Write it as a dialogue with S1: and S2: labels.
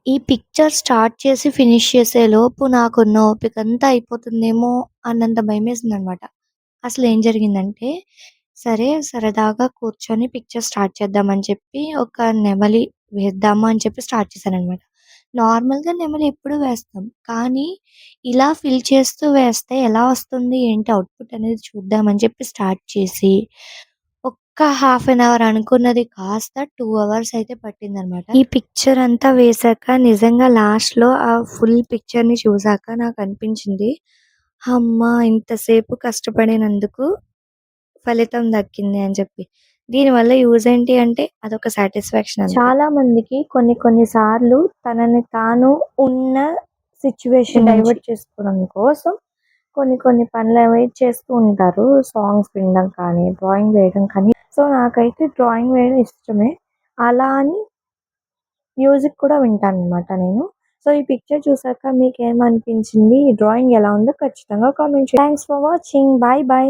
S1: ఈ picture start చేసి finish చేసేలోపు నాకున్న ఓపికంతా అయిపోతుందేమో అన్నంత భయమేసిందనమాట. అసలేం జరిగిందంటే, సరే సరదాగా కూర్చొని పిక్చర్ స్టార్ట్ చేద్దామని చెప్పి ఒక నెమలి వేద్దాము అని చెప్పి స్టార్ట్ చేశాననమాట. నార్మల్‌గా నెమలి ఎప్పుడూ వేస్తాం. కానీ ఇలా ఫిల్ చేస్తూ వేస్తే ఎలా వస్తుంది, ఏంటి అవుట్‌పుట్ అనేది చూద్దామని చెప్పి స్టార్ట్ చేసి ఒక్క హాఫ్ అన్ అవర్ అనుకున్నది కాస్త 2 అవర్స్ అయితే పట్టిందనమాట. ఈ పిక్చర్ అంతా వేశాక నిజంగా లాస్ట్‌లో ఆ ఫుల్ పిక్చర్‌ని చూసాక నాకనిపించింది, హమ్మా! ఇంతసేపు కష్టపడినందుకు ఫలితం దక్కింది అని చెప్పి. దీనివల్ల యూజ్ ఏంటి అంటే అదొక సాటిస్ఫాక్షన్ అంతే. చాలా మందికి కొన్ని కొన్ని సార్లు తనని తాను ఉన్న సిట్యుయేషన్ డైవర్ట్ చేసుకోవడం కోసం కొన్ని కొన్ని పనులనేవి చేస్తూ ఉంటారు. సాంగ్స్ వినడం కానీ, డ్రాయింగ్ వేయడం కానీ. సో, నాకైతే డ్రాయింగ్ వేయడం ఇష్టమే. అలా అని మ్యూజిక్ కూడా వింటాననమాట నేను. సో, ఈ పిక్చర్ చూసాక మీకేమనిపించింది? ఈ డ్రాయింగ్ ఎలా ఉందో ఖచ్చితంగా కామెంట్ చేయండి. Thanks for watching. Bye bye.